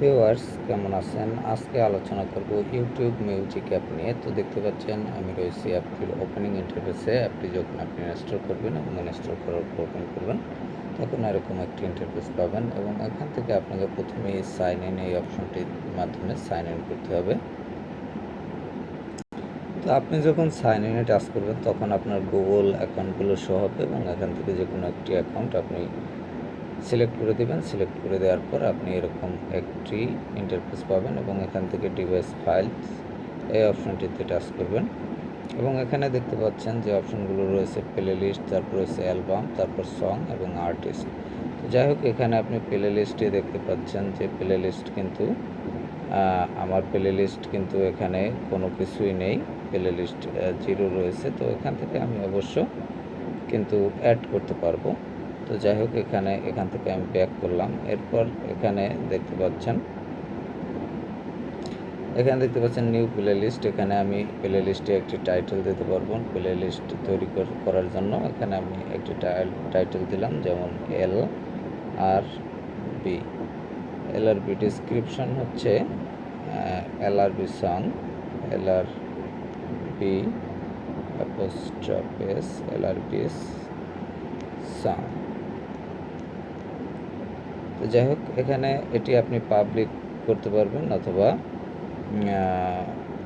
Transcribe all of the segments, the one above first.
Viewers কেমন আছেন? আজকে আলোচনা করব ইউটিউব মিউজিক অ্যাপ নিয়ে। তো দেখতে পাচ্ছেন আমি রয়েছি অ্যাপটির ওপেনিং ইন্টারফেসে। অ্যাপটি যখন আপনি ইনস্টল করবেন এবং ইনস্টল করার পর ওপেন করবেন, তখন এরকম একটি ইন্টারফেস পাবেন এবং এখান থেকে আপনাকে প্রথমেই সাইন ইন এই অপশনটির মাধ্যমে সাইন ইন করতে হবে। তো আপনি যখন সাইন ইনে টাচ করবেন তখন আপনার গুগল অ্যাকাউন্টগুলো শো হবে এবং এখান থেকে যে কোনো একটি অ্যাকাউন্ট আপনি সিলেক্ট করে দেবেন। সিলেক্ট করে দেওয়ার পর আপনি এরকম একটি ইন্টারফেস পাবেন এবং এখান থেকে ডিভাইস ফাইলস এই অপশনটিতে টাচ করবেন এবং এখানে দেখতে পাচ্ছেন যে অপশনগুলো রয়েছে প্লে লিস্ট, তারপর রয়েছে অ্যালবাম, তারপর সং এবং আর্টিস্ট। তো যাই হোক, এখানে আপনি প্লে লিস্টে দেখতে পাচ্ছেন যে প্লে লিস্ট কিন্তু আমার প্লে লিস্ট কিন্তু এখানে কোনো কিছুই নেই, প্লে লিস্ট জিরো রয়েছে। তো এখান থেকে আমি অবশ্য কিন্তু অ্যাড করতে পারবো। তো যাই হোক, এখান থেকে আমি ব্যাক করলাম। এরপর এখানে দেখতে পাচ্ছেন নিউ প্লে লিস্ট। এখানে আমি প্লে লিস্টে একটি টাইটেল দিতে পারবো। প্লে লিস্ট তৈরি করার জন্য এখানে আমি একটি টাইটেল দিলাম, যেমন LRB। LRB ডিসক্রিপশন হচ্ছে LRB song, LRB অ্যাপোস্ট্রফেস LRB song. তো যাই হোক, এখানে এটি আপনি পাবলিক করতে পারবেন অথবা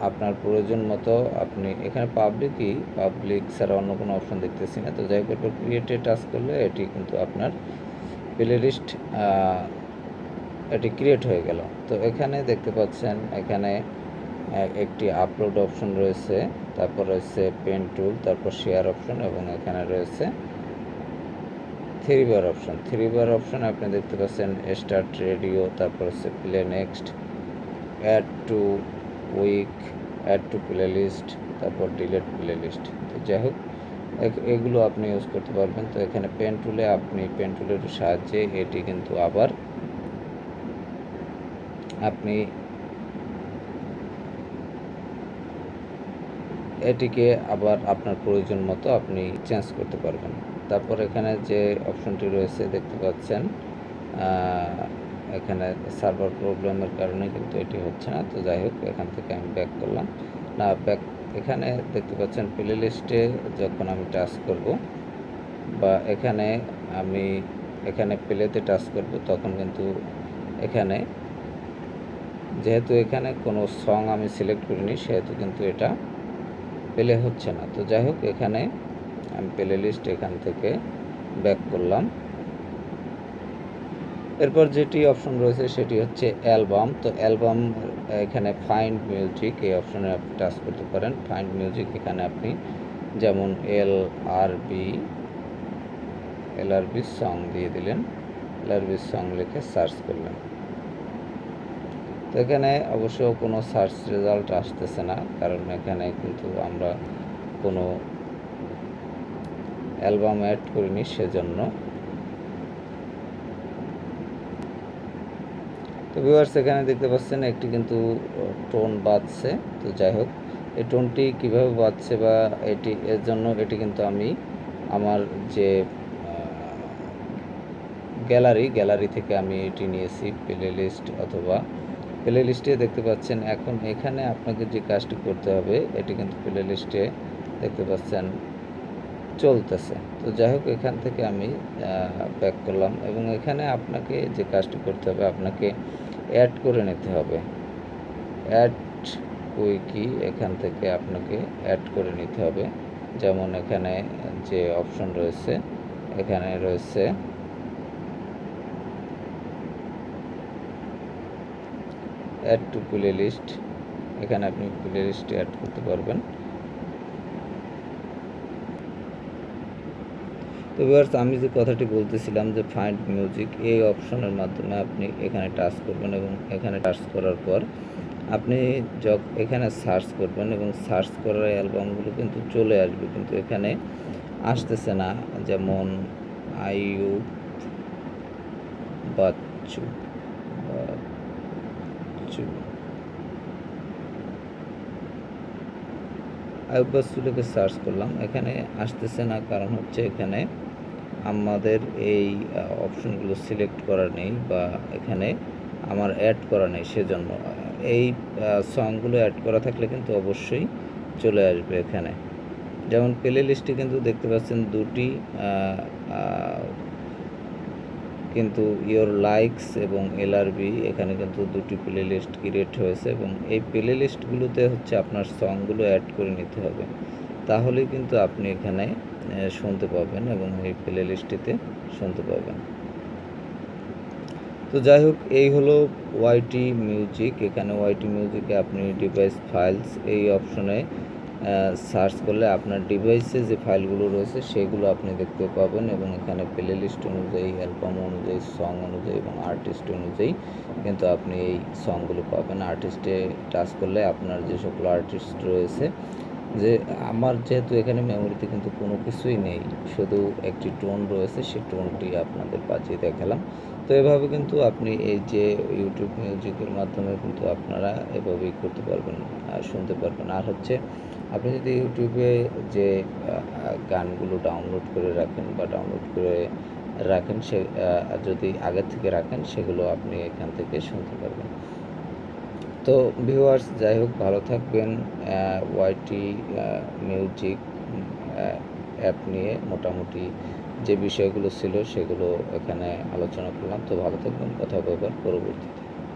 আপনার প্রয়োজন মতো আপনি এখানে পাবলিক ছাড়া অন্য কোনো অপশন দেখতেছি না। তো যাই হোক, এরপর ক্রিয়েটে টাচ করলে এটি কিন্তু আপনার প্লে লিস্ট এটি ক্রিয়েট হয়ে গেল। তো এখানে দেখতে পাচ্ছেন এখানে একটি আপলোড অপশন রয়েছে, তারপর রয়েছে পেন টুল, তারপর শেয়ার অপশন এবং এখানে রয়েছে থ্রি বার অপশন আপনি দেখতে পাচ্ছেন স্টার্ট রেডিও, তারপর হচ্ছে play next, add to week, add to play list, তারপর ডিলেট প্লে লিস্ট। তো যাই হোক, এগুলো আপনি ইউজ করতে পারবেন। তো এখানে পেন টুলের সাহায্যে এটি কিন্তু আবার আপনি এটিকে আবার আপনার প্রয়োজন মতো আপনি চেঞ্জ করতে পারবেন। তারপর এখানে যে অপশনটি রয়েছে দেখতে পাচ্ছেন, এখানে সার্ভার প্রবলেমের কারণে কিন্তু এটি হচ্ছে না। তো যাই হোক, এখান থেকে আমি ব্যাক করলাম না, এখানে দেখতে পাচ্ছেন প্লে লিস্টে যখন আমি টাচ করব বা এখানে প্লেতে টাচ করব, তখন কিন্তু এখানে যেহেতু এখানে কোনো সং আমি সিলেক্ট করিনি, সেহেতু কিন্তু এটা প্লে হচ্ছে না। তো যাই হোক, এখানে আমি প্লে লিস্ট এখান থেকে ব্যাক করলাম। এরপর যেটি অপশন রয়েছে সেটি হচ্ছে অ্যালবাম। তো অ্যালবাম এখানে ফাইন্ড মিউজিক এই অপশনে আপনি টাচ করতে পারেন। ফাইন্ড মিউজিক এখানে আপনি যেমন এলআরবি সং দিয়ে দিলেন, এলআরবি সং লিখে সার্চ করলেন। তো এখানে অবশ্য কোনো সার্চ রেজাল্ট আসতেছে না, কারণ এখানে কিন্তু আমরা কোনো অ্যালবাম অ্যাড করিনি, সেজন্য। তো ভিউয়ার্স, এখানে দেখতে পাচ্ছেন একটি কিন্তু টোন বাজছে। তো যাই হোক, এই টোনটি কীভাবে বাজছে বা এর জন্য এটি কিন্তু আমি আমার যে গ্যালারি থেকে আমি এটি নিয়েছি, প্লে লিস্ট অথবা প্লে লিস্টে দেখতে পাচ্ছেন। এখন এখানে আপনাকে যে কাজটি করতে হবে, এটি কিন্তু প্লে লিস্টে দেখতে পাচ্ছেন চলতেছে। তো যাই হোক, এখান থেকে আমি ব্যাক করলাম এবং এখানে আপনাকে যে কাজটি করতে হবে, আপনাকে অ্যাড করে নিতে হবে। অ্যাড কুইকি এখান থেকে আপনাকে অ্যাড করে নিতে হবে। যেমন এখানে যে অপশন রয়েছে, এখানে রয়েছে অ্যাড টু প্লে লিস্ট। এখানে আপনি প্লে লিস্টে অ্যাড করতে পারবেন। তো ভিউয়ার্স, আমি যে কথাটি বলতেছিলাম যে ফাইন্ড মিউজিক এই অপশনের মাধ্যমে আপনি এখানে টাচ করবেন এবং এখানে টাচ করার পর আপনি এখানে সার্চ করবেন এবং সার্চ করার অ্যালবামগুলো কিন্তু চলে আসবে, কিন্তু এখানে আসতেছে না। যেমন আইয়ুব বাচ্চু আইয়ুব বাচ্চু লিখে সার্চ করলাম, এখানে আসতেছে না। কারণ হচ্ছে এখানে আমাদের এই অপশনগুলো সিলেক্ট করা নেই বা এখানে আমার অ্যাড করা নেই, সেজন্য এই সংগুলো অ্যাড করা থাকলে কিন্তু অবশ্যই চলে আসবে এখানে। যেমন প্লে লিস্টে কিন্তু দেখতে পাচ্ছেন দুটি কিন্তু ইয়োর লাইকস এবং এলআরবি এখানে কিন্তু দুটি প্লে লিস্ট ক্রিয়েট হয়েছে, এবং এই প্লে লিস্টগুলোতে হচ্ছে আপনার সংগুলো অ্যাড করে নিতে হবে, তাহলেই কিন্তু আপনি এখানে শুনতে পাবেন এবং এই প্লে লিস্টটিতে শুনতে পাবেন। তো যাই হোক, এই হলো ওয়াইটি মিউজিক। এখানে ওয়াইটি মিউজিকে আপনি ডিভাইস ফাইলস এই অপশনে সার্চ করলে আপনার ডিভাইসে যে ফাইলগুলো রয়েছে সেগুলো আপনি দেখতে পাবেন, এবং এখানে প্লে লিস্ট অনুযায়ী, অ্যালবাম অনুযায়ী, সং অনুযায়ী এবং আর্টিস্ট অনুযায়ী কিন্তু আপনি এই সংগুলো পাবেন। আর্টিস্টে টাচ করলে আপনার যে সকল আর্টিস্ট রয়েছে, যে আমার যেহেতু এখানে মেমোরিতে কিন্তু কোনো কিছুই নেই, শুধু একটি টোন রয়েছে, সেই টোনটি আপনাদের বাজিয়ে দেখালাম। তো এভাবে কিন্তু আপনি এই যে ইউটিউব মিউজিকের মাধ্যমে কিন্তু আপনারা এভাবেই করতে পারবেন, শুনতে পারবেন। আর হচ্ছে আপনি যদি ইউটিউবে যে গানগুলো ডাউনলোড করে রাখেন বা ডাউনলোড করে রাখেন, সে যদি আগের থেকে রাখেন, সেগুলো আপনি এখান থেকে শুনতে পারবেন। তো ভিউয়ার্স, যাই হোক, ভালো থাকবেন। ওয়াইটি মিউজিক অ্যাপ নিয়ে মোটামুটি যে বিষয়গুলো ছিল সেগুলো এখানে আলোচনা করলাম। তো ভালো থাকবেন, কথা হবে আবার পরবর্তীতে।